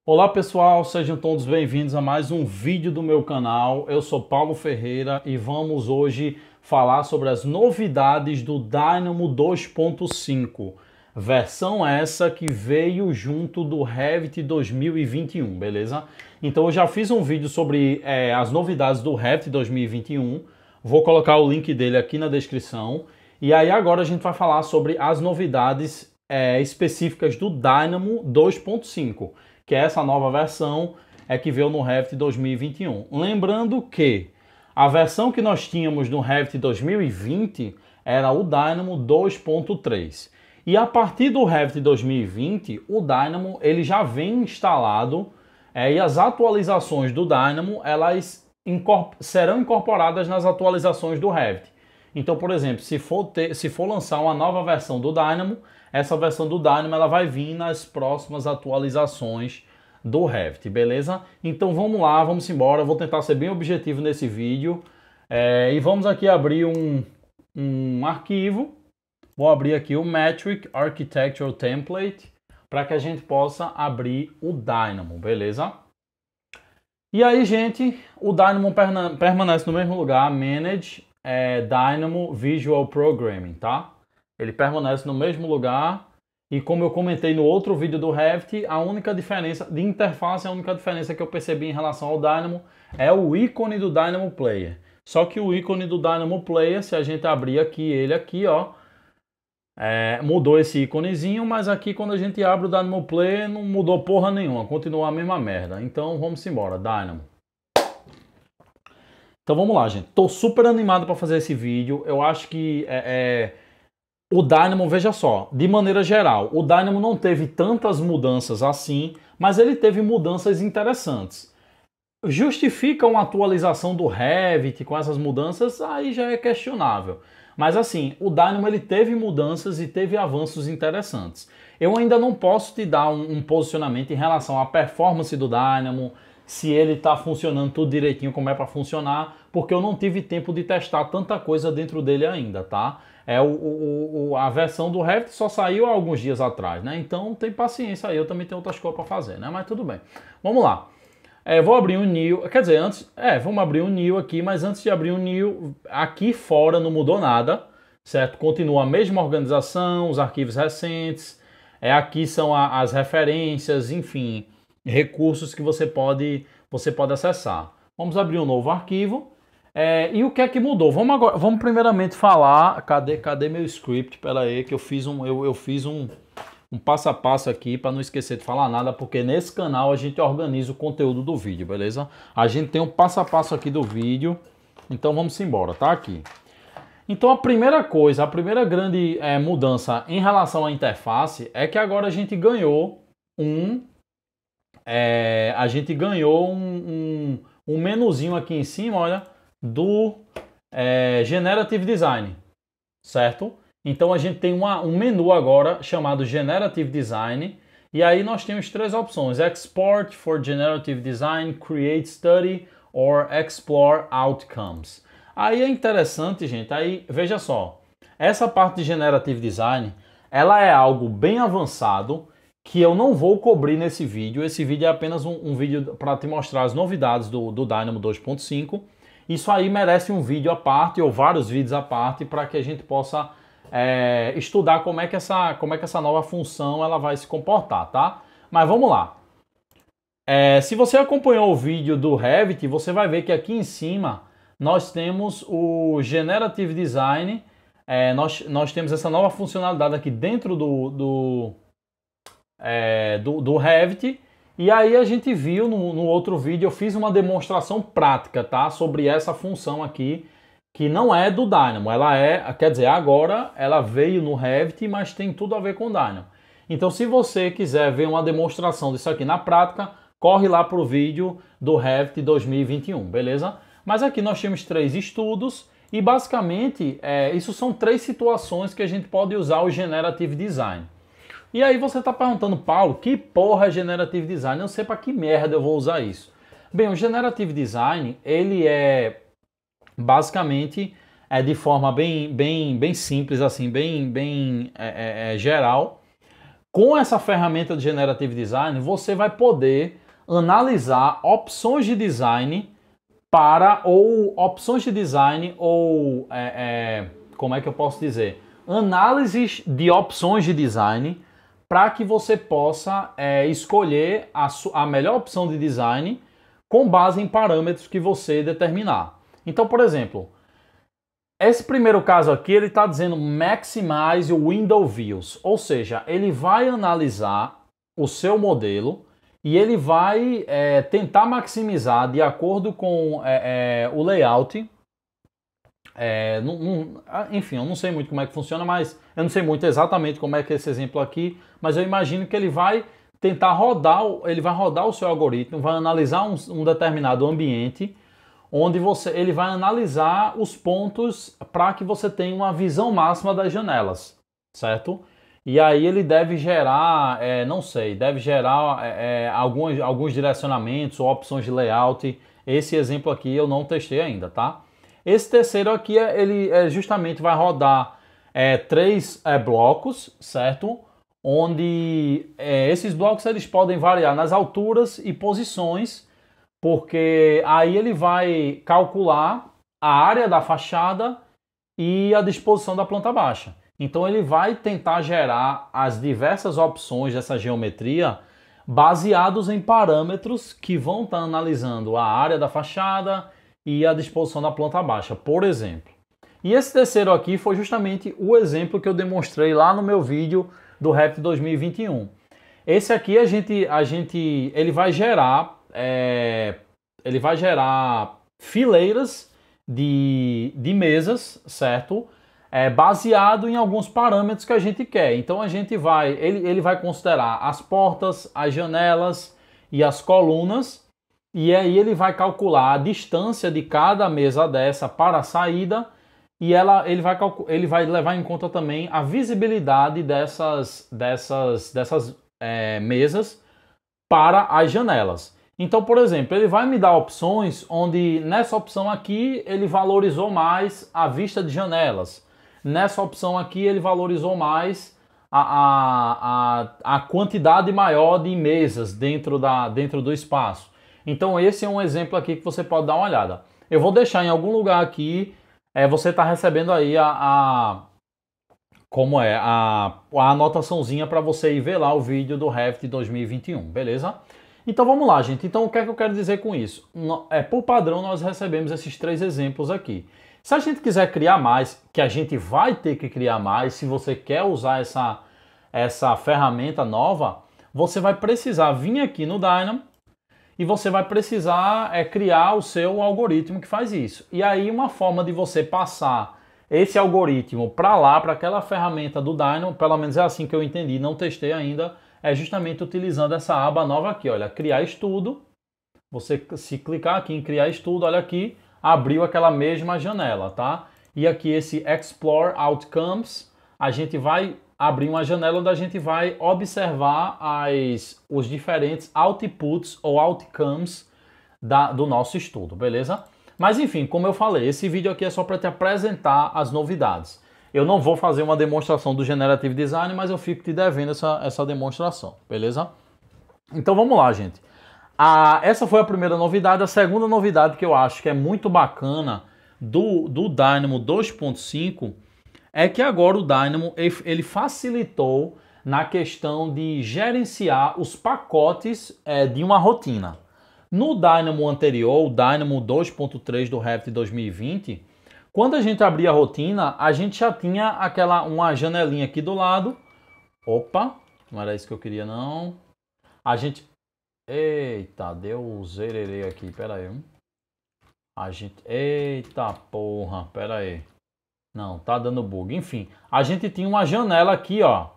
Olá pessoal, sejam todos bem-vindos a mais um vídeo do meu canal. Eu sou Paulo Ferreira e vamos hoje falar sobre as novidades do Dynamo 2.5, versão essa que veio junto do Revit 2021, beleza? Então eu já fiz um vídeo sobre as novidades do Revit 2021, vou colocar o link dele aqui na descrição. E aí agora a gente vai falar sobre as novidades específicas do Dynamo 2.5, que é essa nova versão que veio no Revit 2021. Lembrando que a versão que nós tínhamos no Revit 2020 era o Dynamo 2.3. E a partir do Revit 2020, o Dynamo ele já vem instalado e as atualizações do Dynamo elas serão incorporadas nas atualizações do Revit. Então, por exemplo, se for lançar uma nova versão do Dynamo, essa versão do Dynamo ela vai vir nas próximas atualizações do Revit, beleza? Então vamos lá, vamos embora. Vou tentar ser bem objetivo nesse vídeo. E vamos aqui abrir um arquivo. Vou abrir aqui o Metric Architectural Template para que a gente possa abrir o Dynamo, beleza? E aí, gente, o Dynamo permanece no mesmo lugar, Manage Dynamo Visual Programming, tá? Ele permanece no mesmo lugar e como eu comentei no outro vídeo do Revit, a única diferença de interface, a única diferença que eu percebi em relação ao Dynamo é o ícone do Dynamo Player. Só que o ícone do Dynamo Player, se a gente abrir aqui, ele aqui, ó, mudou esse íconezinho, mas aqui quando a gente abre o Dynamo Player não mudou porra nenhuma, continua a mesma merda. Então vamos embora, Dynamo. Então vamos lá, gente. Tô super animado para fazer esse vídeo. Eu acho que o Dynamo, veja só, de maneira geral, o Dynamo não teve tantas mudanças assim, mas ele teve mudanças interessantes. Justifica uma atualização do Revit com essas mudanças? Aí já é questionável. Mas assim, o Dynamo ele teve mudanças e teve avanços interessantes. Eu ainda não posso te dar um posicionamento em relação à performance do Dynamo, se ele está funcionando tudo direitinho como é para funcionar, porque eu não tive tempo de testar tanta coisa dentro dele ainda, tá? A versão do Revit só saiu há alguns dias atrás, né? Então tem paciência aí, eu também tenho outras coisas para fazer, né? Mas tudo bem. Vamos lá. Vou abrir um new, quer dizer, vamos abrir um new aqui, mas antes de abrir um new, aqui fora não mudou nada, certo? Continua a mesma organização, os arquivos recentes, aqui são as referências, enfim, recursos que você pode acessar. Vamos abrir um novo arquivo. E o que é que mudou? Vamos primeiramente falar. Cadê meu script? Pera aí, que eu fiz um passo a passo aqui para não esquecer de falar nada, porque nesse canal a gente organiza o conteúdo do vídeo, beleza? A gente tem um passo a passo aqui do vídeo, então vamos embora, tá aqui. Então a primeira coisa, a primeira grande mudança em relação à interface é que agora a gente ganhou um menuzinho aqui em cima, olha, do Generative Design, certo? Então a gente tem um menu agora chamado Generative Design e aí nós temos três opções: Export for Generative Design, Create Study or Explore Outcomes. Aí é interessante, gente, aí veja só, essa parte de Generative Design, ela é algo bem avançado que eu não vou cobrir nesse vídeo. Esse vídeo é apenas um vídeo para te mostrar as novidades do Dynamo 2.5. Isso aí merece um vídeo à parte ou vários vídeos à parte para que a gente possa estudar como é que essa nova função ela vai se comportar, tá? Mas vamos lá. Se você acompanhou o vídeo do Revit, você vai ver que aqui em cima nós temos o Generative Design. Nós temos essa nova funcionalidade aqui dentro do Revit. E aí a gente viu no outro vídeo, eu fiz uma demonstração prática, tá? Sobre essa função aqui, que não é do Dynamo. Quer dizer, agora ela veio no Revit, mas tem tudo a ver com o Dynamo. Então se você quiser ver uma demonstração disso aqui na prática, corre lá pro vídeo do Revit 2021, beleza? Mas aqui nós temos três estudos e basicamente isso são três situações que a gente pode usar o Generative Design. E aí você está perguntando, Paulo, que porra é Generative Design? Eu não sei para que merda eu vou usar isso. Bem, o Generative Design, ele é basicamente de forma bem simples, assim, bem geral, com essa ferramenta de Generative Design, você vai poder analisar opções de design como é que eu posso dizer? Análises de opções de design para que você possa escolher a melhor opção de design com base em parâmetros que você determinar. Então, por exemplo, esse primeiro caso aqui, ele está dizendo Maximize Window Views, ou seja, ele vai analisar o seu modelo e ele vai tentar maximizar de acordo com o layout. Enfim, eu não sei muito como é que funciona, mas eu não sei muito exatamente como é que é esse exemplo aqui, mas eu imagino que ele vai tentar rodar, ele vai rodar o seu algoritmo, vai analisar um determinado ambiente, onde ele vai analisar os pontos para que você tenha uma visão máxima das janelas, certo? E aí ele deve gerar, deve gerar alguns direcionamentos ou opções de layout. Esse exemplo aqui eu não testei ainda, tá? Esse terceiro aqui, ele justamente vai rodar 3 blocos, certo? Onde esses blocos eles podem variar nas alturas e posições, porque aí ele vai calcular a área da fachada e a disposição da planta baixa. Então ele vai tentar gerar as diversas opções dessa geometria baseados em parâmetros que vão estar analisando a área da fachada e a disposição da planta baixa, por exemplo. E esse terceiro aqui foi justamente o exemplo que eu demonstrei lá no meu vídeo do Revit 2021. Esse aqui ele vai gerar fileiras de mesas, certo? Baseado em alguns parâmetros que a gente quer. Então ele vai considerar as portas, as janelas e as colunas, e aí ele vai calcular a distância de cada mesa dessa para a saída, e ele vai levar em conta também a visibilidade dessas mesas para as janelas. Então, por exemplo, ele vai me dar opções onde nessa opção aqui ele valorizou mais a vista de janelas. Nessa opção aqui ele valorizou mais a quantidade maior de mesas dentro do espaço. Então esse é um exemplo aqui que você pode dar uma olhada. Eu vou deixar em algum lugar aqui, você está recebendo aí a anotaçãozinha para você ir ver lá o vídeo do Revit 2021, beleza? Então vamos lá, gente. Então o que é que eu quero dizer com isso? Por padrão nós recebemos esses 3 exemplos aqui. Se a gente quiser criar mais, que a gente vai ter que criar mais, se você quer usar essa ferramenta nova, você vai precisar vir aqui no Dynamo e você vai precisar criar o seu algoritmo que faz isso. E aí uma forma de você passar esse algoritmo para lá, para aquela ferramenta do Dynamo, pelo menos é assim que eu entendi, não testei ainda, é justamente utilizando essa aba nova aqui, olha, criar estudo. Você se clicar aqui em criar estudo, olha aqui, abriu aquela mesma janela, tá? E aqui esse Explore Outcomes, a gente vai abrir uma janela onde a gente vai observar os diferentes outputs ou outcomes do nosso estudo, beleza? Mas enfim, como eu falei, esse vídeo aqui é só para te apresentar as novidades. Eu não vou fazer uma demonstração do Generative Design, mas eu fico te devendo essa demonstração, beleza? Então vamos lá, gente. Essa foi a primeira novidade. A segunda novidade que eu acho que é muito bacana do Dynamo 2.5 é que agora o Dynamo ele facilitou na questão de gerenciar os pacotes de uma rotina. No Dynamo anterior, o Dynamo 2.3 do Revit 2020, quando a gente abria a rotina, a gente já tinha uma janelinha aqui do lado. Opa, não era isso que eu queria não. Eita, deu zererê aqui, pera aí. Eita porra, pera aí. Não, tá dando bug. Enfim, a gente tinha uma janela aqui, ó,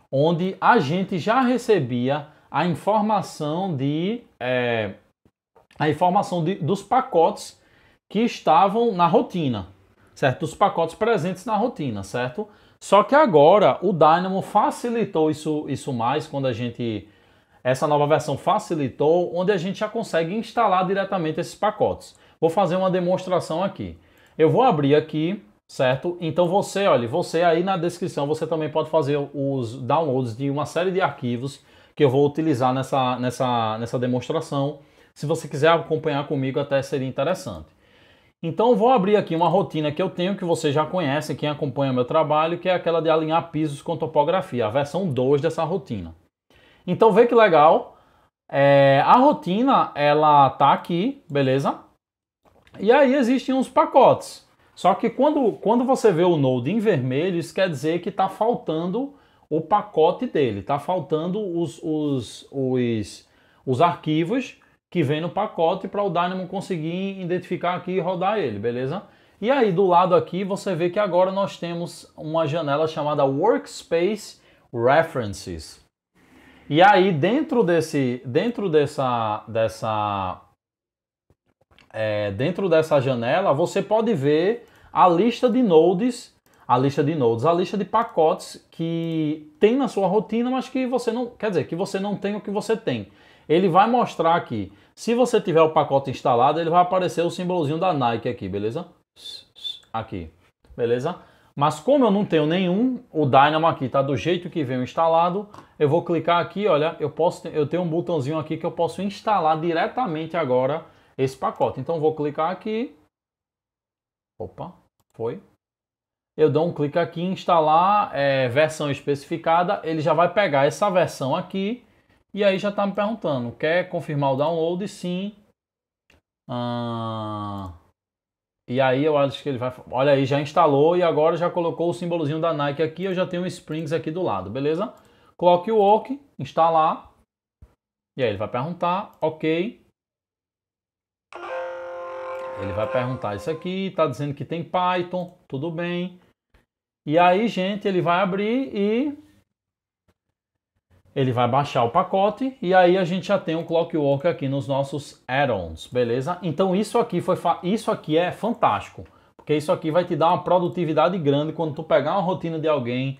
onde a gente já recebia a informação dos pacotes que estavam na rotina, certo? Dos pacotes presentes na rotina, certo? Só que agora o Dynamo facilitou isso mais quando essa nova versão facilitou, onde a gente já consegue instalar diretamente esses pacotes. Vou fazer uma demonstração aqui. Eu vou abrir aqui, certo? Então você, olha, você aí na descrição, você também pode fazer os downloads de uma série de arquivos que eu vou utilizar nessa demonstração. Se você quiser acompanhar comigo, até seria interessante. Então eu vou abrir aqui uma rotina que eu tenho, que você já conhece, quem acompanha meu trabalho, que é aquela de alinhar pisos com topografia, a versão 2 dessa rotina. Então vê que legal, a rotina ela tá aqui, beleza? E aí existem uns pacotes. Só que quando você vê o Node em vermelho, isso quer dizer que está faltando o pacote dele, está faltando os arquivos que vem no pacote para o Dynamo conseguir identificar aqui e rodar ele, beleza? E aí do lado aqui você vê que agora nós temos uma janela chamada Workspace References. E aí dentro dessa janela você pode ver a lista de nodes, a lista de pacotes que tem na sua rotina, mas que você não, quer dizer, que você não tem o que você tem. Ele vai mostrar aqui. Se você tiver o pacote instalado, ele vai aparecer o símbolozinho da Nike aqui, beleza? Aqui, beleza? Mas como eu não tenho nenhum, o Dynamo aqui está do jeito que veio instalado, eu vou clicar aqui, olha, eu tenho um botãozinho aqui que eu posso instalar diretamente agora esse pacote. Então vou clicar aqui, opa, foi. Eu dou um clique aqui em instalar versão especificada, ele já vai pegar essa versão aqui e aí já está me perguntando, quer confirmar o download? Sim. E aí eu acho que ele vai... Olha aí, já instalou e agora já colocou o símbolozinho da Nike aqui. Eu já tenho o Springs aqui do lado, beleza? Clock Walk, instalar. E aí ele vai perguntar, ok. Ele vai perguntar isso aqui, está dizendo que tem Python, tudo bem. E aí, gente, ele vai abrir e... ele vai baixar o pacote e aí a gente já tem o Clockwork aqui nos nossos add-ons, beleza? Então isso aqui é fantástico, porque isso aqui vai te dar uma produtividade grande quando tu pegar uma rotina de alguém,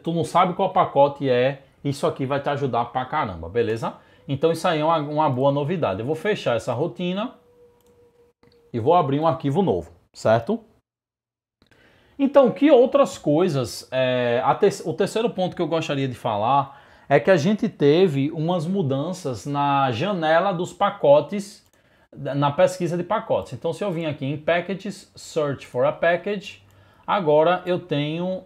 tu não sabe qual pacote é, isso aqui vai te ajudar pra caramba, beleza? Então isso aí é uma boa novidade. Eu vou fechar essa rotina e vou abrir um arquivo novo, certo? Então, que outras coisas? O terceiro ponto que eu gostaria de falar é que a gente teve umas mudanças na janela dos pacotes, na pesquisa de pacotes. Então, se eu vim aqui em Packages, Search for a Package, agora eu tenho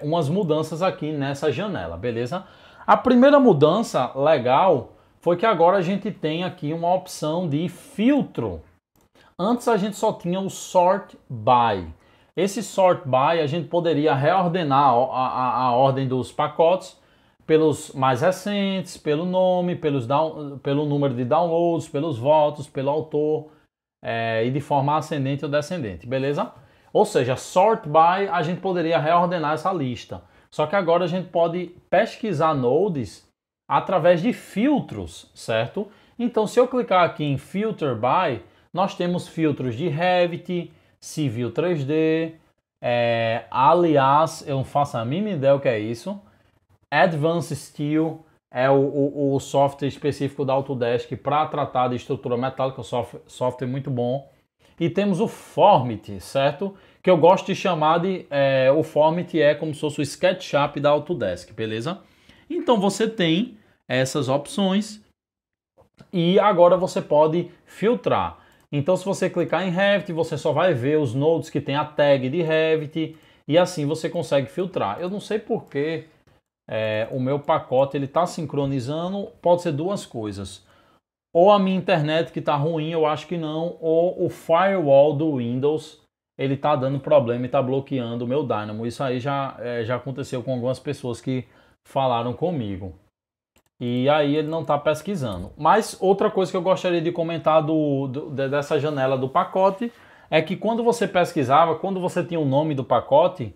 umas mudanças aqui nessa janela, beleza? A primeira mudança legal foi que agora a gente tem aqui uma opção de filtro. Antes a gente só tinha o Sort By. Esse Sort By a gente poderia reordenar a ordem dos pacotes pelos mais recentes, pelo nome, pelo número de downloads, pelos votos, pelo autor e de forma ascendente ou descendente, beleza? Ou seja, Sort By a gente poderia reordenar essa lista. Só que agora a gente pode pesquisar nodes através de filtros, certo? Então se eu clicar aqui em Filter By, nós temos filtros de Revit, Civil 3D, aliás, eu não faço a mínima ideia o que é isso. Advanced Steel é o software específico da Autodesk para tratar de estrutura metálica, software muito bom. E temos o Formit, certo? Que eu gosto de chamar de... o Formit é como se fosse o SketchUp da Autodesk, beleza? Então você tem essas opções e agora você pode filtrar. Então se você clicar em Revit, você só vai ver os nodes que tem a tag de Revit e assim você consegue filtrar. Eu não sei porque o meu pacote ele está sincronizando, pode ser duas coisas. Ou a minha internet que está ruim, eu acho que não, ou o firewall do Windows ele está dando problema e está bloqueando o meu Dynamo. Isso aí já aconteceu com algumas pessoas que falaram comigo. E aí ele não está pesquisando. Mas outra coisa que eu gostaria de comentar dessa janela do pacote é que quando você pesquisava, quando você tinha o nome do pacote,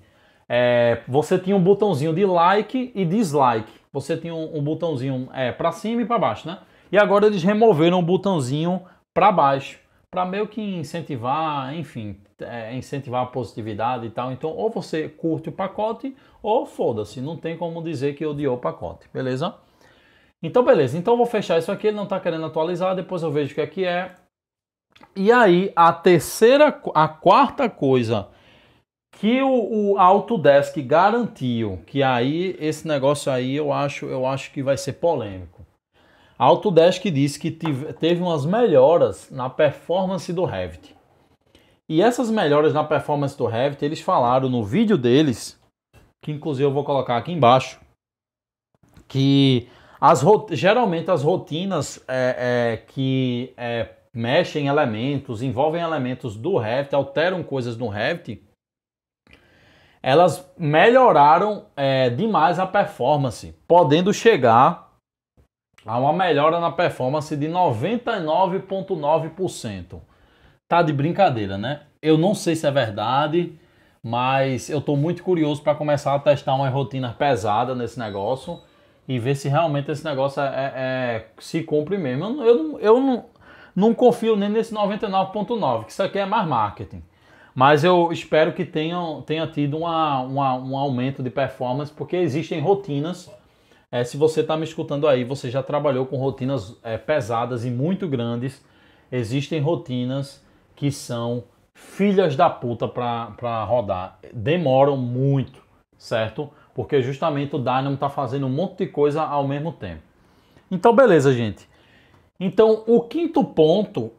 você tinha um botãozinho de like e dislike. Você tinha um botãozinho para cima e para baixo, né? E agora eles removeram o botãozinho para baixo, para meio que incentivar, enfim, incentivar a positividade e tal. Então, ou você curte o pacote, ou foda-se, não tem como dizer que odiou o pacote, beleza? Então, beleza. Então, eu vou fechar isso aqui, ele não está querendo atualizar, depois eu vejo o que é que é. E aí, a quarta coisa que o Autodesk garantiu, que aí esse negócio aí eu acho que vai ser polêmico. A Autodesk disse que teve umas melhoras na performance do Revit. E essas melhoras na performance do Revit, eles falaram no vídeo deles, que inclusive eu vou colocar aqui embaixo, que geralmente as rotinas que mexem elementos, envolvem elementos do Revit, alteram coisas no Revit, elas melhoraram demais a performance, podendo chegar a uma melhora na performance de 99,9%. Tá de brincadeira, né? Eu não sei se é verdade, mas eu tô muito curioso para começar a testar uma rotina pesada nesse negócio e ver se realmente esse negócio se cumpre mesmo. Eu não confio nem nesse 99,9%, que isso aqui é mais marketing. Mas eu espero que tenha tido um aumento de performance, porque existem rotinas. Se você está me escutando aí, você já trabalhou com rotinas pesadas e muito grandes. Existem rotinas que são filhas da puta para rodar. Demoram muito, certo? Porque justamente o Dynamo está fazendo um monte de coisa ao mesmo tempo. Então, beleza, gente. Então, o quinto ponto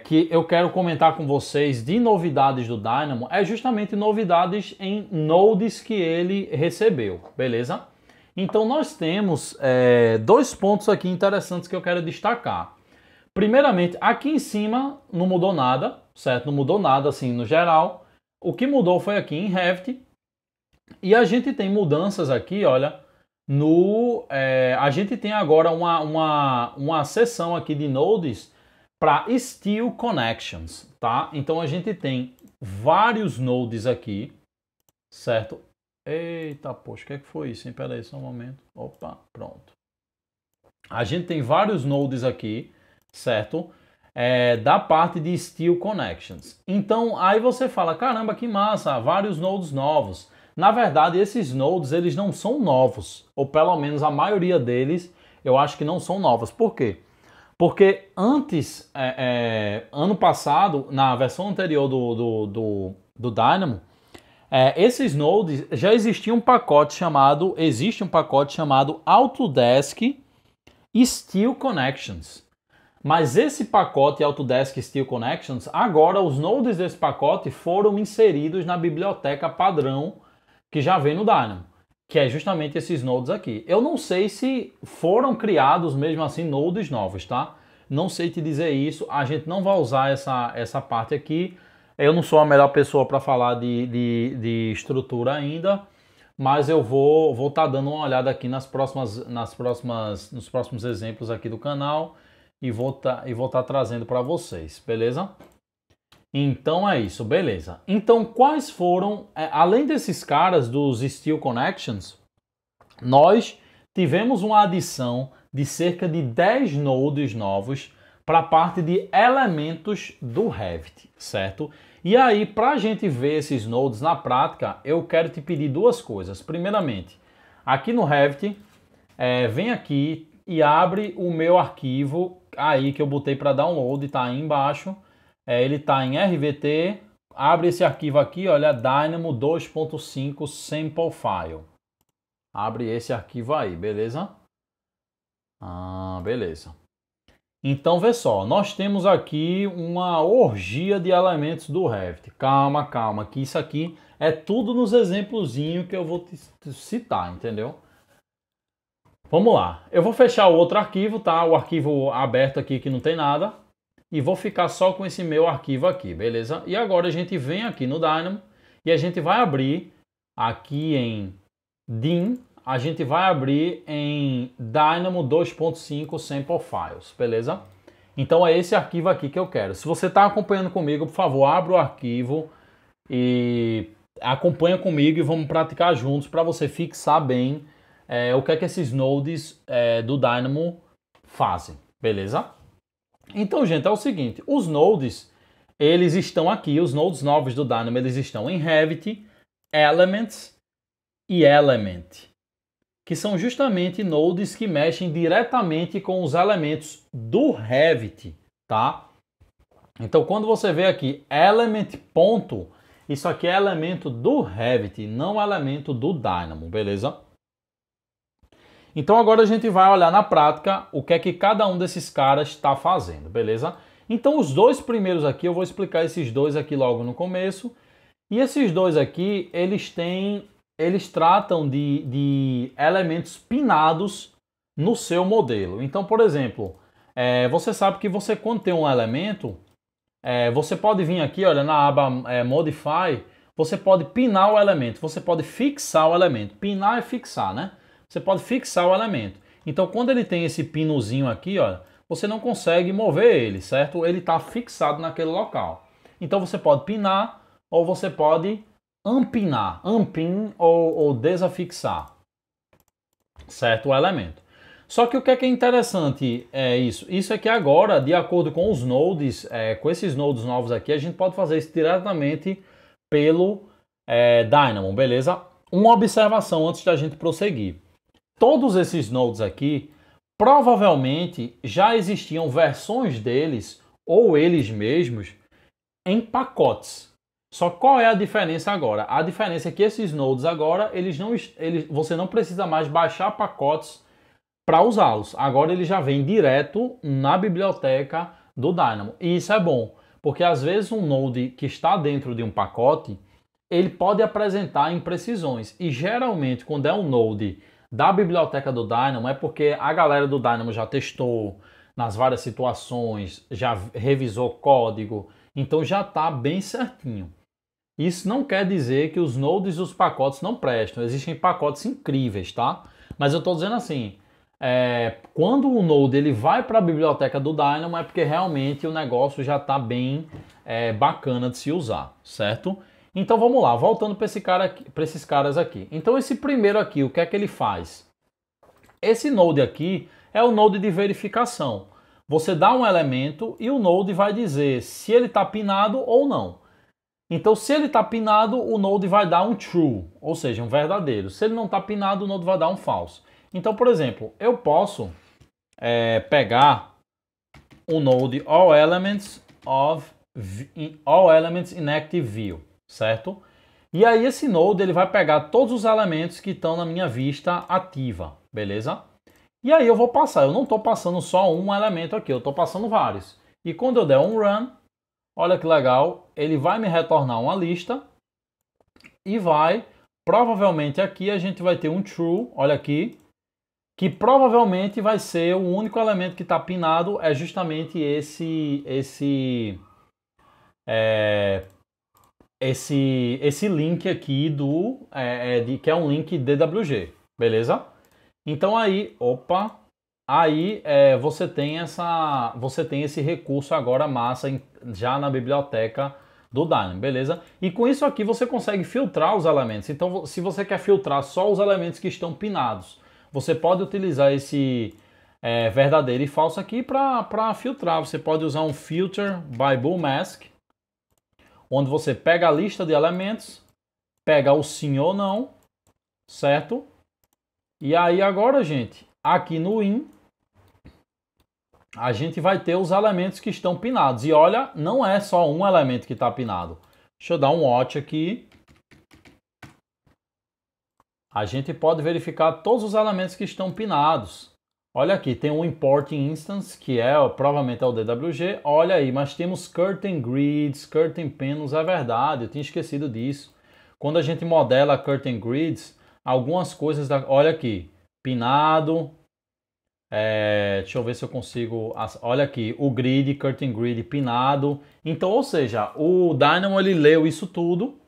que eu quero comentar com vocês de novidades do Dynamo é justamente novidades em nodes que ele recebeu, beleza? Então, nós temos dois pontos aqui interessantes que eu quero destacar. Primeiramente, aqui em cima não mudou nada, certo? Não mudou nada assim no geral. O que mudou foi aqui em Revit. E a gente tem mudanças aqui, olha, a gente tem agora uma seção aqui de nodes para Steel Connections, tá? Então a gente tem vários nodes aqui, certo? Eita, poxa, o que é que foi isso, hein? Pera aí, só um momento. Opa, pronto. A gente tem vários nodes aqui, certo? Da parte de Steel Connections. Então, aí você fala, caramba, que massa, vários nodes novos. Na verdade, esses nodes, eles não são novos, ou pelo menos a maioria deles, eu acho que não são novos. Por quê? Porque antes, ano passado, na versão anterior do Dynamo, esses nodes já existe um pacote chamado Autodesk Steel Connections. Mas esse pacote Autodesk Steel Connections, agora os nodes desse pacote foram inseridos na biblioteca padrão que já vem no Dynamo, que é justamente esses nodes aqui. Eu não sei se foram criados mesmo assim nodes novos, tá? Não sei te dizer isso, a gente não vai usar essa parte aqui. Eu não sou a melhor pessoa para falar de estrutura ainda, mas eu vou estar dando uma olhada aqui nos próximos exemplos aqui do canal e vou tá trazendo para vocês, beleza? Então é isso, beleza. Então quais foram, além desses caras dos Steel Connections, nós tivemos uma adição de cerca de 10 nodes novos para a parte de elementos do Revit, certo? E aí, para a gente ver esses nodes na prática, eu quero te pedir duas coisas. Primeiramente, aqui no Revit, vem aqui e abre o meu arquivo aí que eu botei para download, tá aí embaixo. Ele tá em RVT, abre esse arquivo aqui, olha, Dynamo 2.5 Sample File. Abre esse arquivo aí, beleza? Beleza. Então, vê só, nós temos aqui uma orgia de elementos do Revit. Calma, calma, que isso aqui é tudo nos exemplozinhos que eu vou te citar, entendeu? Vamos lá, eu vou fechar o outro arquivo, tá? O arquivo aberto aqui que não tem nada. E vou ficar só com esse meu arquivo aqui, beleza? E agora a gente vem aqui no Dynamo e a gente vai abrir aqui em DIN, a gente vai abrir em Dynamo 2.5 Sample Files, beleza? Então é esse arquivo aqui que eu quero. Se você está acompanhando comigo, por favor, abra o arquivo e acompanha comigo e vamos praticar juntos para você fixar bem o que é que esses nodes do Dynamo fazem, beleza? Então, gente, é o seguinte, os nodes, eles estão aqui, os nodes novos do Dynamo, eles estão em Revit, Elements e Element, que são justamente nodes que mexem diretamente com os elementos do Revit, tá? Então, quando você vê aqui Element ponto, Isso aqui é elemento do Revit, não elemento do Dynamo, beleza? Então agora a gente vai olhar na prática o que é que cada um desses caras está fazendo, beleza? Então os dois primeiros aqui, eu vou explicar esses dois aqui logo no começo. E esses dois aqui, eles tratam de elementos pinados no seu modelo. Então, por exemplo, você sabe que você quando tem um elemento, você pode vir aqui, olha, na aba Modify, você pode pinar o elemento, você pode fixar o elemento. Pinar é fixar, né? Você pode fixar o elemento. Então, quando ele tem esse pinozinho aqui, olha, você não consegue mover ele, certo? Ele está fixado naquele local. Então, você pode pinar ou você pode ampinar, unpin ou desafixar, certo? O elemento. Só que o que é interessante é isso? Isso é que agora, de acordo com os nodes, com esses nodes novos aqui, a gente pode fazer isso diretamente pelo Dynamo, beleza? Uma observação antes da gente prosseguir. Todos esses nodes aqui, provavelmente já existiam versões deles, ou eles mesmos, em pacotes. Só qual é a diferença agora? A diferença é que esses nodes agora, você não precisa mais baixar pacotes para usá-los. Agora ele já vem direto na biblioteca do Dynamo. E isso é bom, porque às vezes um node que está dentro de um pacote, ele pode apresentar imprecisões. E geralmente quando é um node da biblioteca do Dynamo, é porque a galera do Dynamo já testou nas várias situações, já revisou código, então já está bem certinho. Isso não quer dizer que os nodes dos pacotes não prestam. Existem pacotes incríveis, tá? Mas eu estou dizendo assim, quando o node ele vai para a biblioteca do Dynamo é porque realmente o negócio já está bem bacana de se usar, certo? Então vamos lá, voltando para esses caras aqui. Então esse primeiro aqui, o que é que ele faz? Esse node aqui é o node de verificação. Você dá um elemento e o node vai dizer se ele está pinado ou não. Então se ele está pinado, o node vai dar um true, ou seja, um verdadeiro. Se ele não está pinado, o node vai dar um false. Então, por exemplo, eu posso pegar o node all elements in active view, certo? E aí esse node ele vai pegar todos os elementos que estão na minha vista ativa, beleza? E aí eu vou passar, eu não estou passando só um elemento aqui, eu estou passando vários. E quando eu der um run, olha que legal, ele vai me retornar uma lista e provavelmente aqui a gente vai ter um true, olha aqui, que provavelmente vai ser o único elemento que está pinado, é justamente esse link aqui que é um link DWG, beleza? Então aí, você tem esse recurso agora massa já na biblioteca do Dynamo, beleza? E com isso aqui você consegue filtrar os elementos. Então, se você quer filtrar só os elementos que estão pinados, você pode utilizar esse verdadeiro e falso aqui para filtrar. Você pode usar um filter by bool mask, onde você pega a lista de elementos, pega o sim ou não, certo? E aí agora, gente, aqui no in, a gente vai ter os elementos que estão pinados. E olha, não é só um elemento que está pinado. Deixa eu dar um watch aqui. A gente pode verificar todos os elementos que estão pinados. Olha aqui, tem um import instance, que provavelmente é o DWG. Olha aí, mas temos curtain grids, curtain panels, é verdade, eu tinha esquecido disso. Quando a gente modela curtain grids, algumas coisas, olha aqui, pinado, deixa eu ver se eu consigo, olha aqui, o grid, curtain grid pinado. Então, ou seja, o Dynamo ele leu isso tudo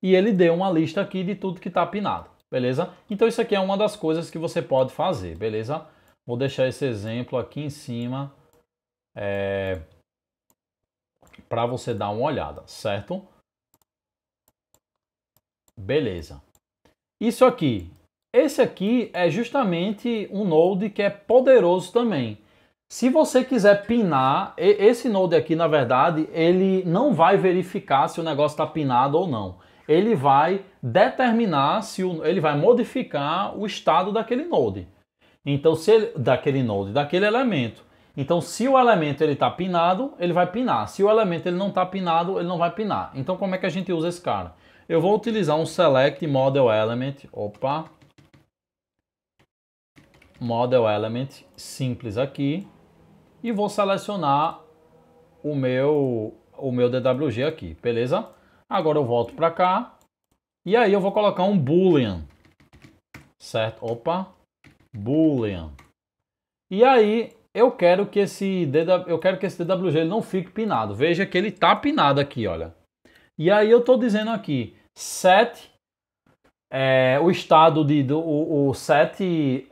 e ele deu uma lista aqui de tudo que está pinado, beleza? Então isso aqui é uma das coisas que você pode fazer, beleza? Vou deixar esse exemplo aqui em cima para você dar uma olhada, certo? Beleza. Isso aqui. Esse aqui é justamente um node que é poderoso também. Se você quiser pinar, esse node aqui, na verdade, ele não vai verificar se o negócio está pinado ou não. Ele vai determinar, ele vai modificar o estado daquele node. Então, daquele elemento. Então, se o elemento ele está pinado, ele vai pinar. Se o elemento ele não está pinado, ele não vai pinar. Então, como é que a gente usa esse cara? Eu vou utilizar um select model element. Opa! Model element simples aqui. E vou selecionar o meu DWG aqui, beleza? Agora eu volto para cá. E aí eu vou colocar um boolean. Certo? Opa! Boolean. E aí eu quero que esse DWG ele não fique pinado. Veja que ele está pinado aqui, olha. E aí eu estou dizendo aqui, set o estado o set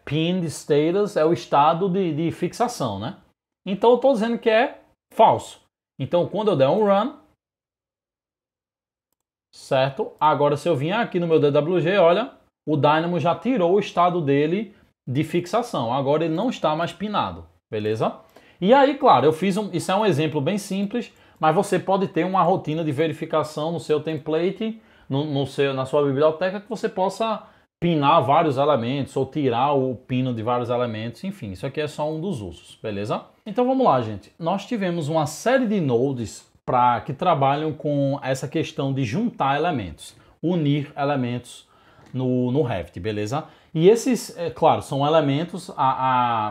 pinned status é o estado de fixação, né? Então eu estou dizendo que é falso. Então quando eu der um run, certo? Agora se eu vier aqui no meu DWG, olha, o Dynamo já tirou o estado dele de fixação. Agora ele não está mais pinado, beleza? E aí, claro, isso é um exemplo bem simples, mas você pode ter uma rotina de verificação no seu template, na sua biblioteca, que você possa pinar vários elementos ou tirar o pino de vários elementos, enfim, isso aqui é só um dos usos, beleza? Então vamos lá, gente. Nós tivemos uma série de nodes que trabalham com essa questão de juntar elementos, unir elementos no Revit, beleza? E esses, claro, são elementos,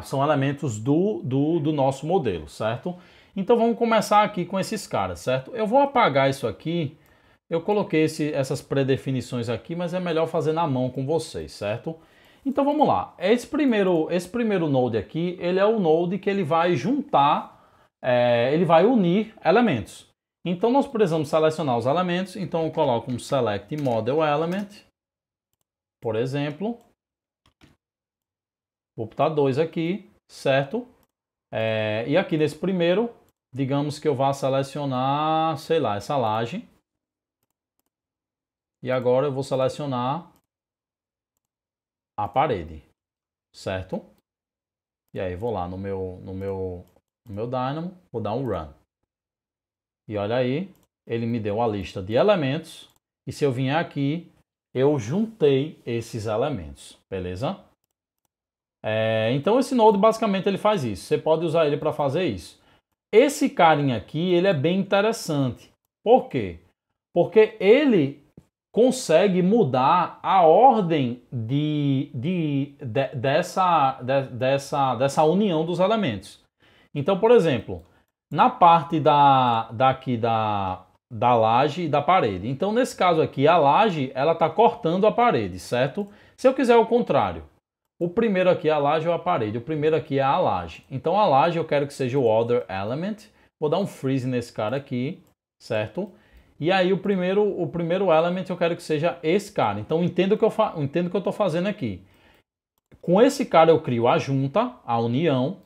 são elementos do nosso modelo, certo? Então vamos começar aqui com esses caras, certo? Eu vou apagar isso aqui. Eu coloquei essas predefinições aqui, mas é melhor fazer na mão com vocês, certo? Então vamos lá. Esse primeiro node aqui, ele é o node que ele vai juntar, ele vai unir elementos. Então nós precisamos selecionar os elementos. Então eu coloco um select model element, por exemplo. Vou botar 2 aqui, certo? E aqui nesse primeiro, digamos que eu vá selecionar, sei lá, essa laje. E agora eu vou selecionar a parede, certo? E aí vou lá no meu Dynamo, vou dar um run. E olha aí, ele me deu uma lista de elementos. E se eu vier aqui, eu juntei esses elementos, beleza? Então esse node basicamente ele faz isso. Você pode usar ele para fazer isso. Esse carinha aqui, ele é bem interessante. Por quê? Porque ele consegue mudar a ordem dessa união dos elementos. Então, por exemplo, na parte daqui da laje e da parede. Então, nesse caso aqui, a laje ela está cortando a parede, certo? Se eu quiser o contrário, o primeiro aqui é a laje ou a parede, o primeiro aqui é a laje. Então, a laje eu quero que seja o other element. Vou dar um freeze nesse cara aqui, certo? E aí o primeiro element eu quero que seja esse cara. Então entendo o que eu estou fazendo aqui. Com esse cara eu crio a junta, a união.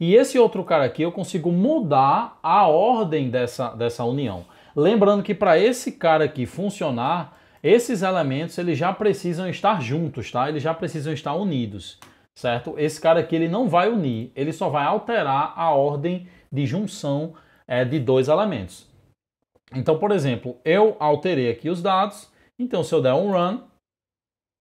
E esse outro cara aqui eu consigo mudar a ordem dessa união. Lembrando que para esse cara aqui funcionar, esses elementos eles já precisam estar juntos, tá? Eles já precisam estar unidos, certo? Esse cara aqui ele não vai unir, ele só vai alterar a ordem de junção de dois elementos. Então, por exemplo, eu alterei aqui os dados. Então, se eu der um run,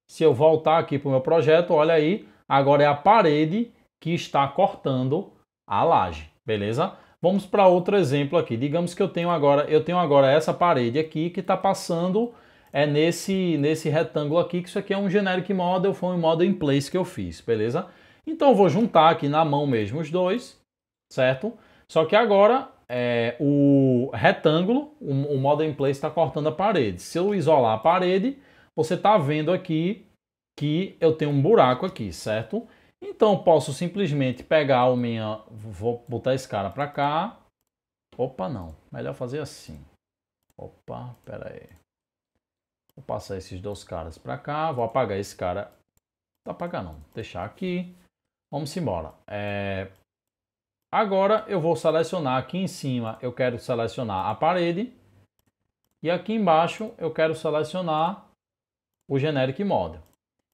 se eu voltar aqui para o meu projeto, olha aí, agora é a parede que está cortando a laje, beleza? Vamos para outro exemplo aqui. Digamos que eu tenho agora essa parede aqui que está passando nesse retângulo aqui, que isso aqui é um generic model, foi um model in place que eu fiz, beleza? Então, eu vou juntar aqui na mão mesmo os dois, certo? Só que agora o retângulo, o model in place está cortando a parede. Se eu isolar a parede, você está vendo aqui que eu tenho um buraco aqui, certo? Então posso simplesmente pegar vou botar esse cara para cá. Opa, não, melhor fazer assim. Opa, pera aí. Vou passar esses dois caras para cá, vou apagar esse cara. Não apagar não, deixar aqui. Vamos embora. Agora eu vou selecionar aqui em cima, eu quero selecionar a parede. E aqui embaixo eu quero selecionar o generic model.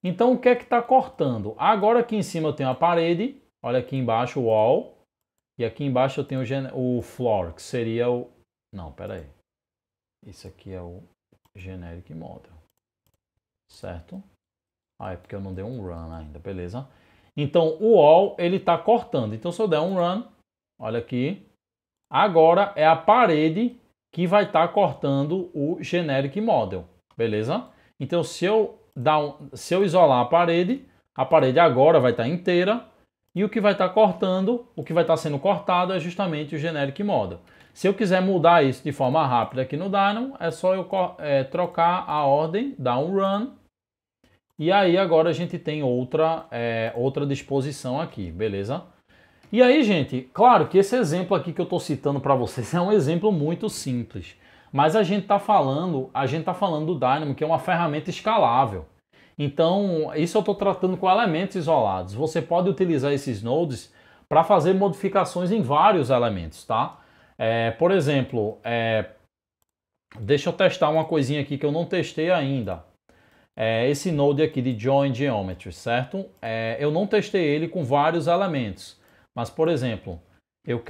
Então o que é que está cortando? Agora aqui em cima eu tenho a parede, olha aqui embaixo o wall. E aqui embaixo eu tenho o floor, que seria o... Não, pera aí. Isso aqui é o generic model. Certo? É porque eu não dei um run ainda, beleza? Então o all ele está cortando. Então se eu der um run, olha aqui, agora é a parede que vai estar cortando o generic model, beleza? Então se eu isolar a parede agora vai estar inteira e o que vai estar cortando, o que vai estar sendo cortado é justamente o generic model. Se eu quiser mudar isso de forma rápida aqui no Dynamo, é só eu trocar a ordem, dar um run, e aí agora a gente tem outra disposição aqui, beleza? E aí, gente, claro que esse exemplo aqui que eu estou citando para vocês é um exemplo muito simples, mas a gente está falando do Dynamo, que é uma ferramenta escalável. Então, isso eu estou tratando com elementos isolados. Você pode utilizar esses nodes para fazer modificações em vários elementos, tá? Por exemplo, deixa eu testar uma coisinha aqui que eu não testei ainda. Esse node aqui de Join Geometry, certo? Eu não testei ele com vários elementos. Mas, por exemplo, eu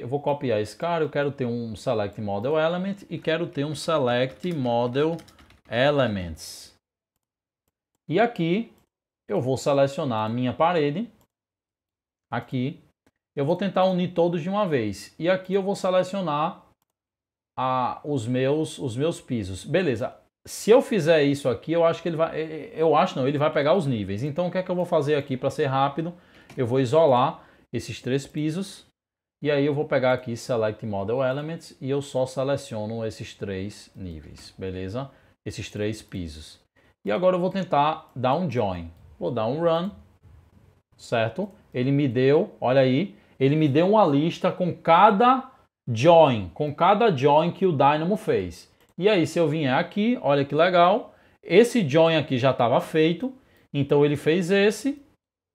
vou copiar esse cara, eu quero ter um Select Model Element e quero ter um Select Model Elements. E aqui eu vou selecionar a minha parede. Aqui eu vou tentar unir todos de uma vez. E aqui eu vou selecionar os meus pisos. Beleza. Se eu fizer isso aqui, eu acho que ele vai pegar os níveis. Então o que é que eu vou fazer aqui para ser rápido? Eu vou isolar esses 3 pisos. E aí eu vou pegar aqui Select Model Elements e eu só seleciono esses 3 níveis. Beleza? Esses 3 pisos. E agora eu vou tentar dar um join. Vou dar um run, certo? Ele me deu, olha aí, ele me deu uma lista com cada join que o Dynamo fez. E aí se eu vier aqui, olha que legal, esse join aqui já estava feito, então ele fez esse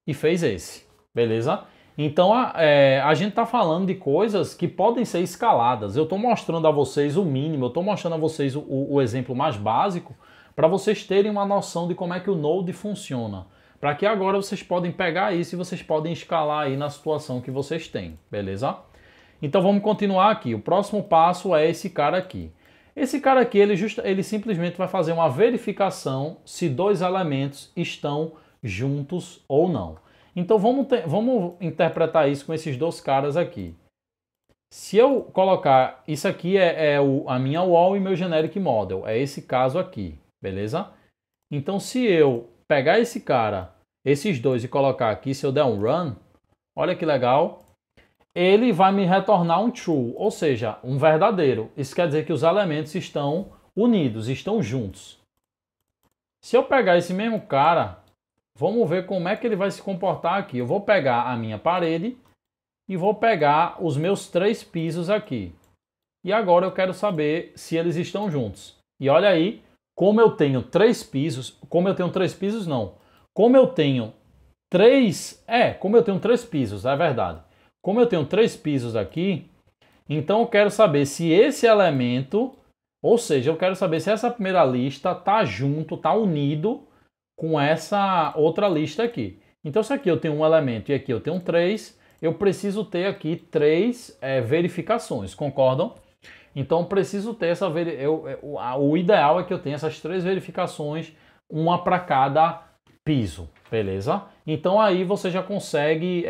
e fez esse, beleza? Então a gente está falando de coisas que podem ser escaladas. Eu estou mostrando a vocês o mínimo, eu estou mostrando a vocês o exemplo mais básico, para vocês terem uma noção de como é que o Node funciona. Para que agora vocês podem pegar isso e vocês podem escalar aí na situação que vocês têm, beleza? Então vamos continuar aqui. O próximo passo é esse cara aqui. Esse cara aqui, ele simplesmente vai fazer uma verificação se 2 elementos estão juntos ou não. Então vamos interpretar isso com esses 2 caras aqui. Se eu colocar, isso aqui a minha wall e meu generic model, é esse caso aqui. Beleza? Então, se eu pegar esse cara, esses 2 e colocar aqui, se eu der um run, olha que legal, ele vai me retornar um true, ou seja, um verdadeiro. Isso quer dizer que os elementos estão unidos, estão juntos. Se eu pegar esse mesmo cara, vamos ver como é que ele vai se comportar aqui. Eu vou pegar a minha parede e vou pegar os meus 3 pisos aqui. E agora eu quero saber se eles estão juntos. E olha aí, como eu tenho 3 pisos, como eu tenho 3 pisos não, como eu tenho 3 pisos, é verdade. Como eu tenho 3 pisos aqui, então eu quero saber se esse elemento, ou seja, eu quero saber se essa primeira lista está junto, está unido com essa outra lista aqui. Então se aqui eu tenho um elemento e aqui eu tenho 3, eu preciso ter aqui 3 verificações, concordam? Então preciso ter o ideal é que eu tenha essas 3 verificações, uma para cada piso, beleza? Então aí você já consegue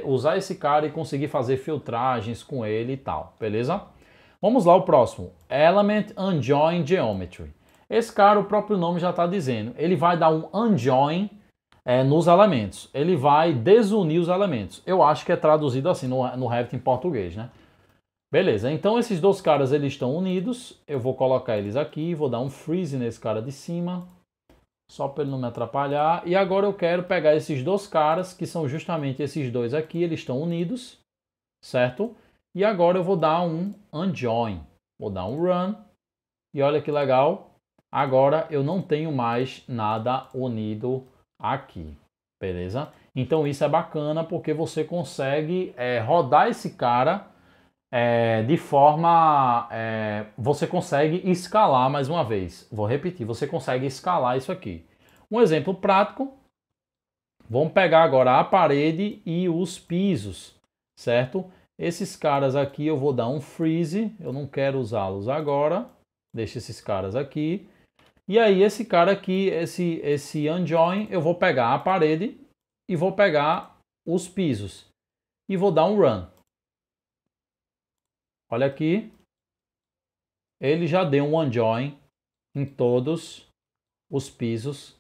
usar esse cara e conseguir fazer filtragens com ele e tal, beleza? Vamos lá, o próximo, Element Unjoin Geometry. Esse cara, o próprio nome já está dizendo, ele vai dar um unjoin nos elementos, ele vai desunir os elementos. Eu acho que é traduzido assim no Revit em português, né? Beleza, então esses 2 caras eles estão unidos, eu vou colocar eles aqui, vou dar um freeze nesse cara de cima, só para ele não me atrapalhar. E agora eu quero pegar esses 2 caras, que são justamente esses 2 aqui, eles estão unidos, certo? E agora eu vou dar um unjoin, vou dar um run, e olha que legal, agora eu não tenho mais nada unido aqui, beleza? Então isso é bacana porque você consegue rodar esse cara de forma... você consegue escalar mais uma vez. Vou repetir, você consegue escalar isso aqui. Um exemplo prático, vamos pegar agora a parede e os pisos, certo? Esses caras aqui eu vou dar um freeze, eu não quero usá-los agora, deixa esses caras aqui. E aí esse cara aqui, esse unjoin, eu vou pegar a parede e vou pegar os pisos e vou dar um run. Olha aqui, ele já deu um unjoin em todos os pisos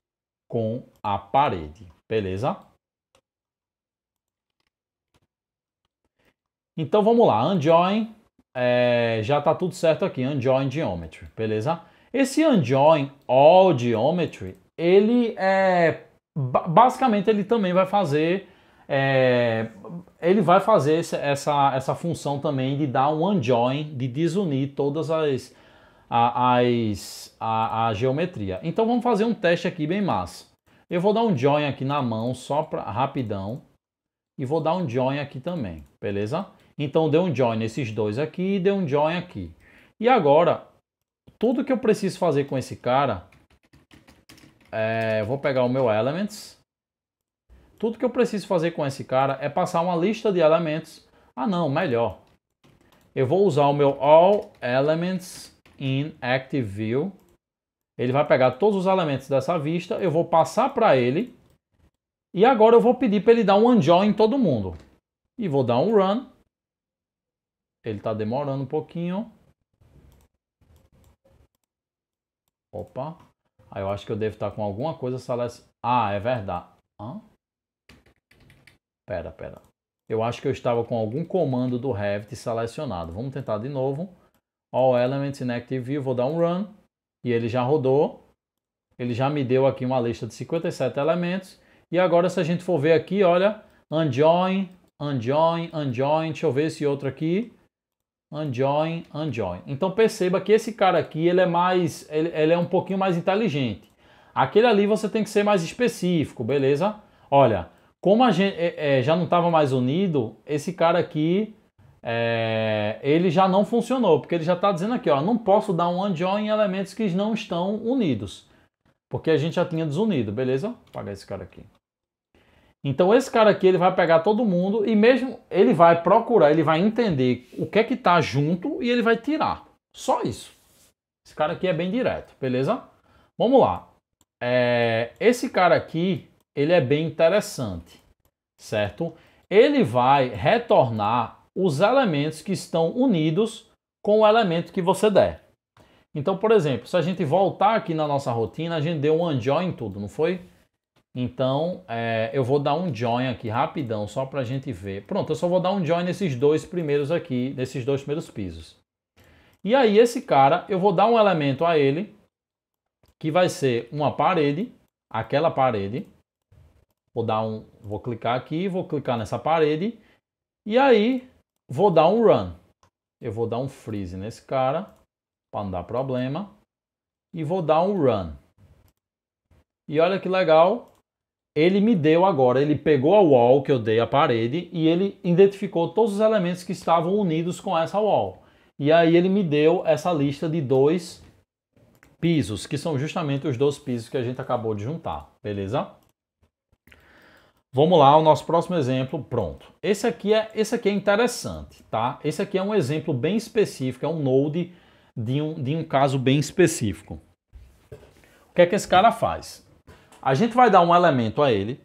com a parede, beleza? Então vamos lá, unjoin, já está tudo certo aqui, unjoin geometry, beleza? Esse unjoin all geometry, ele basicamente ele também vai fazer, essa função também de dar um unjoin, de desunir todas a geometria. Então vamos fazer um teste aqui bem massa. Eu vou dar um join aqui na mão, só para rapidão, e vou dar um join aqui também, beleza? Então deu um join nesses dois aqui e deu um join aqui. E agora, tudo que eu preciso fazer com esse cara, vou pegar o meu elements. Tudo que eu preciso fazer com esse cara é passar uma lista de elementos. Ah não, melhor. Eu vou usar o meu all elements in active view. Ele vai pegar todos os elementos dessa vista, eu vou passar para ele. E agora eu vou pedir para ele dar um unjoin em todo mundo. E vou dar um run. Ele está demorando um pouquinho. Opa. Aí eu acho que eu devo estar com alguma coisa selecionada. Ah, é verdade. Pera. Eu acho que eu estava com algum comando do Revit selecionado. Vamos tentar de novo. All Elements in Active View. Vou dar um run. E ele já rodou. Ele já me deu aqui uma lista de 57 elementos. E agora se a gente for ver aqui, olha. Unjoin. Deixa eu ver esse outro aqui. Unjoin. Então perceba que esse cara aqui, ele é um pouquinho mais inteligente. Aquele ali você tem que ser mais específico, beleza? Olha, como a gente já não estava mais unido, esse cara aqui, ele já não funcionou, porque ele já está dizendo aqui, ó, não posso dar um unjoin em elementos que não estão unidos, porque a gente já tinha desunido, beleza? Vou apagar esse cara aqui. Então esse cara aqui, ele vai pegar todo mundo e mesmo ele vai procurar, ele vai entender o que é que tá junto e ele vai tirar. Só isso. Esse cara aqui é bem direto, beleza? Vamos lá. Esse cara aqui, ele é bem interessante, certo? Ele vai retornar os elementos que estão unidos com o elemento que você der. Então, por exemplo, se a gente voltar aqui na nossa rotina, a gente deu um unjoin em tudo, não foi? Então, eu vou dar um join aqui rapidão, só para a gente ver. Pronto, eu só vou dar um join nesses dois primeiros aqui, nesses dois primeiros pisos. E aí, esse cara, eu vou dar um elemento a ele, que vai ser uma parede, aquela parede. Vou clicar aqui, vou clicar nessa parede. E aí, vou dar um run. Eu vou dar um freeze nesse cara, para não dar problema. E vou dar um run. E olha que legal. Ele me deu agora, ele pegou a wall que eu dei, a parede, e ele identificou todos os elementos que estavam unidos com essa wall. E aí ele me deu essa lista de 2 pisos, que são justamente os 2 pisos que a gente acabou de juntar, beleza? Vamos lá, o nosso próximo exemplo, pronto. Esse aqui é interessante, tá? Esse aqui é um exemplo bem específico, é um node de um caso bem específico. O que é que esse cara faz? A gente vai dar um elemento a ele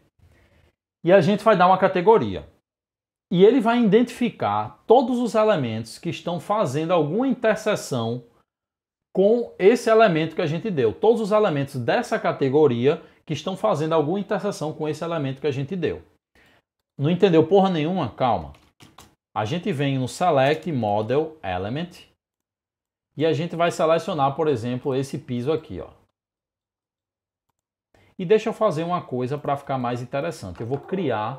e a gente vai dar uma categoria. E ele vai identificar todos os elementos que estão fazendo alguma interseção com esse elemento que a gente deu. Todos os elementos dessa categoria que estão fazendo alguma interseção com esse elemento que a gente deu. Não entendeu porra nenhuma? Calma. A gente vem no Select Model Element e a gente vai selecionar, por exemplo, esse piso aqui, ó. E deixa eu fazer uma coisa para ficar mais interessante. Eu vou criar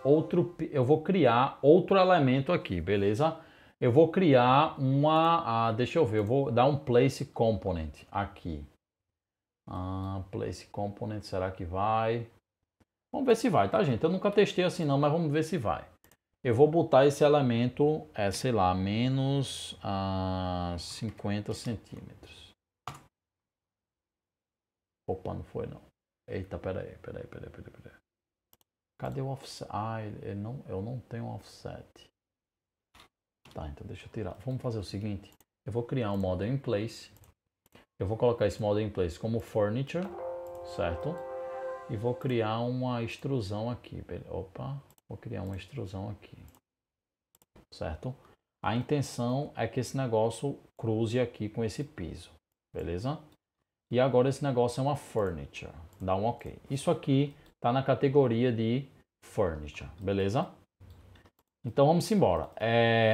outro elemento aqui, beleza? Eu vou criar deixa eu ver, eu vou dar um Place Component aqui. Place Component, será que vai? Vamos ver se vai, tá, gente? Eu nunca testei assim não, mas vamos ver se vai. Eu vou botar esse elemento, sei lá, menos 50 centímetros. Opa, não foi não. Eita, peraí. Cadê o offset? Eu não tenho offset. Tá, então deixa eu tirar. Vamos fazer o seguinte. Eu vou criar um model in place. Eu vou colocar esse model in place como furniture, certo? e vou criar uma extrusão aqui. Opa, vou criar uma extrusão aqui, certo? A intenção é que esse negócio cruze aqui com esse piso, beleza? E agora esse negócio é uma furniture, dá um OK. Isso aqui está na categoria de furniture, beleza? Então vamos embora.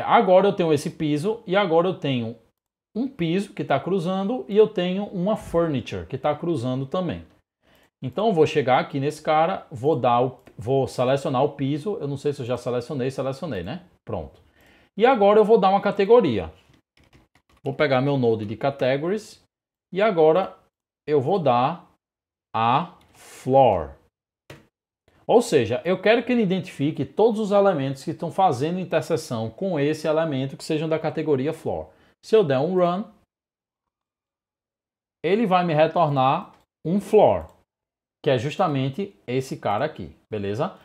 Agora eu tenho esse piso e agora eu tenho um piso que está cruzando e eu tenho uma furniture que está cruzando também. Então eu vou chegar aqui nesse cara, vou selecionar o piso. Eu não sei se eu já selecionei, né? Pronto. E agora eu vou dar uma categoria. Vou pegar meu node de categories e agora eu vou dar a floor. Ou seja, eu quero que ele identifique todos os elementos que estão fazendo interseção com esse elemento que sejam da categoria floor. Se eu der um run, ele vai me retornar um floor, que é justamente esse cara aqui, beleza?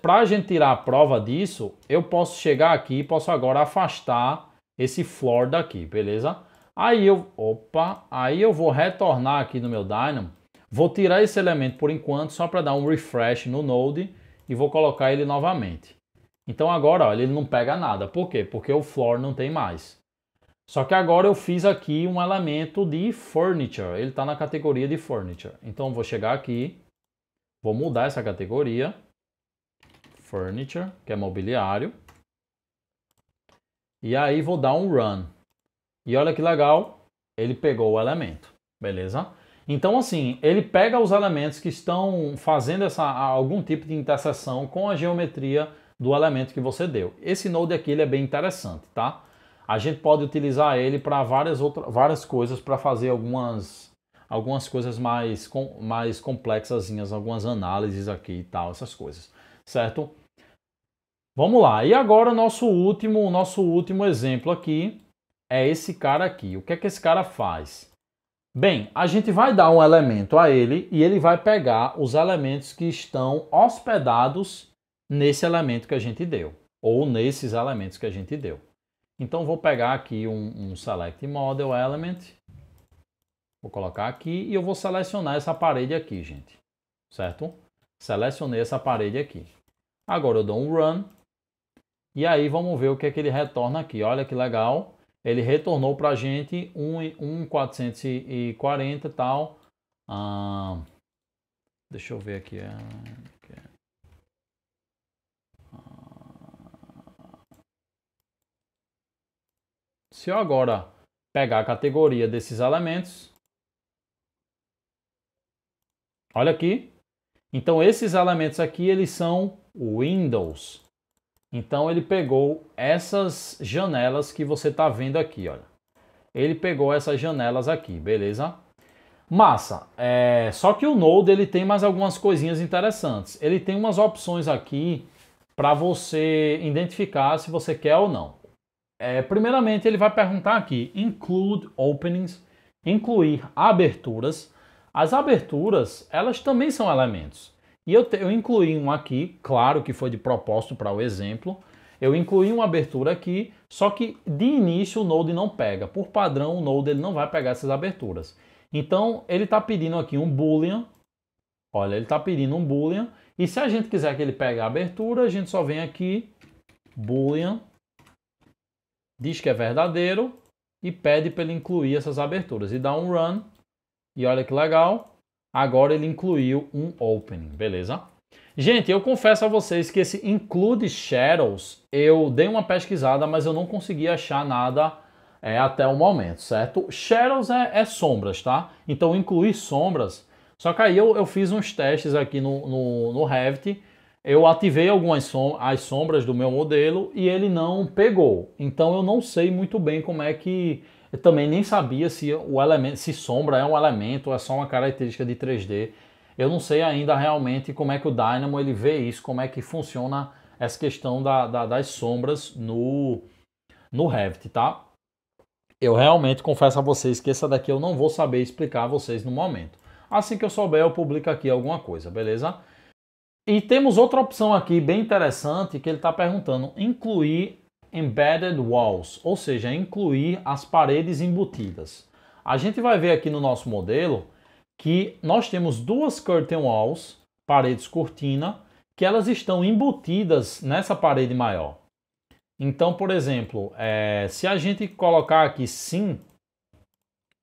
Para a gente tirar a prova disso, eu posso chegar aqui e posso agora afastar esse floor daqui, beleza? Aí eu vou retornar aqui no meu Dynamo. Vou tirar esse elemento por enquanto, só para dar um refresh no Node e vou colocar ele novamente. Então agora, olha, ele não pega nada. Por quê? Porque o floor não tem mais. Só que agora eu fiz aqui um elemento de furniture. Ele está na categoria de furniture. Então eu vou chegar aqui, vou mudar essa categoria. Furniture, que é mobiliário. E aí vou dar um run. E olha que legal, ele pegou o elemento. Beleza? Então, assim, ele pega os elementos que estão fazendo algum tipo de interseção com a geometria do elemento que você deu. Esse node aqui ele é bem interessante, tá? A gente pode utilizar ele para várias coisas, para fazer algumas coisas mais complexas, algumas análises aqui e tal, essas coisas, certo? Vamos lá. E agora nosso último exemplo aqui é esse cara aqui. O que é que esse cara faz? Bem, a gente vai dar um elemento a ele e ele vai pegar os elementos que estão hospedados nesse elemento que a gente deu, ou nesses elementos que a gente deu. Então, vou pegar aqui um Select Model Element, vou colocar aqui e eu vou selecionar essa parede aqui, gente, certo? Selecionei essa parede aqui. Agora eu dou um Run e aí vamos ver o que é que ele retorna aqui. Olha que legal. Ele retornou para a gente um 440 e tal. Deixa eu ver aqui. Se eu agora pegar a categoria desses elementos, olha aqui. Então esses elementos aqui eles são Windows. Então ele pegou essas janelas que você está vendo aqui, olha. Ele pegou essas janelas aqui, beleza? Massa. Só que o Node ele tem mais algumas coisinhas interessantes. Ele tem umas opções aqui para você identificar se você quer ou não. Primeiramente ele vai perguntar aqui, include openings, incluir aberturas. As aberturas, elas também são elementos. E eu incluí um aqui, claro que foi de propósito para o exemplo. Eu incluí uma abertura aqui, só que de início o Node não pega. Por padrão, o Node ele não vai pegar essas aberturas. Então, ele está pedindo aqui um boolean. Olha, ele está pedindo um boolean. E se a gente quiser que ele pegue a abertura, a gente só vem aqui, boolean, diz que é verdadeiro e pede para ele incluir essas aberturas. E dá um run. E olha que legal. Agora ele incluiu um opening, beleza? Gente, eu confesso a vocês que esse include shadows, eu dei uma pesquisada, mas eu não consegui achar nada até o momento, certo? Shadows é sombras, tá? Então incluir sombras, só que aí eu fiz uns testes aqui no Revit, eu ativei as sombras do meu modelo e ele não pegou. Então eu não sei muito bem como é que... Eu também nem sabia se sombra é um elemento ou é só uma característica de 3D. Eu não sei ainda realmente como é que o Dynamo ele vê isso, como é que funciona essa questão das sombras no Revit, tá? Eu realmente confesso a vocês que essa daqui eu não vou saber explicar a vocês no momento. Assim que eu souber, eu publico aqui alguma coisa, beleza? E temos outra opção aqui bem interessante que ele está perguntando, incluir Embedded Walls, ou seja, incluir as paredes embutidas. A gente vai ver aqui no nosso modelo que nós temos duas curtain walls, paredes cortina, que elas estão embutidas nessa parede maior. Então, por exemplo, se a gente colocar aqui sim,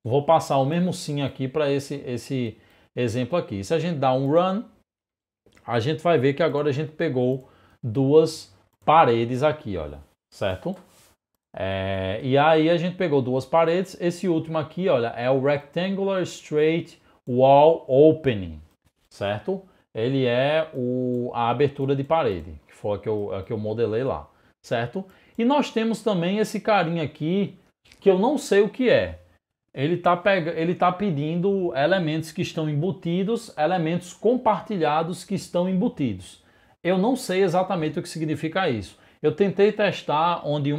vou passar o mesmo sim aqui para esse exemplo aqui. Se a gente dá um run, a gente vai ver que agora a gente pegou duas paredes aqui, olha, certo? E aí a gente pegou duas paredes. Esse último aqui, olha, é o Rectangular Straight Wall Opening, certo? Ele é a abertura de parede, que foi a que eu modelei lá, certo? E nós temos também esse carinha aqui, que eu não sei o que é. Ele tá pedindo elementos que estão embutidos, elementos compartilhados que estão embutidos. Eu não sei exatamente o que significa isso. Eu tentei testar onde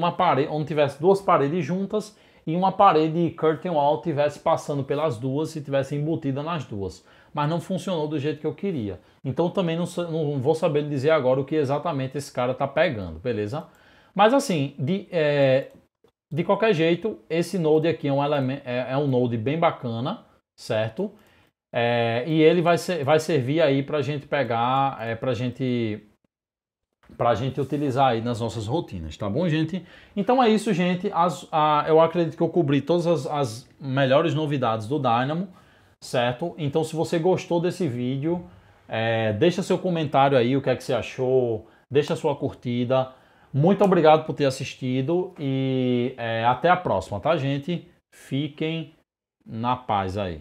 tivesse duas paredes juntas e uma parede curtain wall tivesse passando pelas duas e tivesse embutida nas duas. Mas não funcionou do jeito que eu queria. Então também não vou saber dizer agora o que exatamente esse cara está pegando, beleza? Mas assim, de qualquer jeito, esse node aqui é um node bem bacana, certo? E ele vai servir aí para a gente pegar, para a gente utilizar aí nas nossas rotinas, tá bom, gente? Então é isso, gente. Eu acredito que eu cobri todas as melhores novidades do Dynamo, certo? Então se você gostou desse vídeo, deixa seu comentário aí, o que é que você achou, deixa sua curtida. Muito obrigado por ter assistido e até a próxima, tá, gente? Fiquem na paz aí.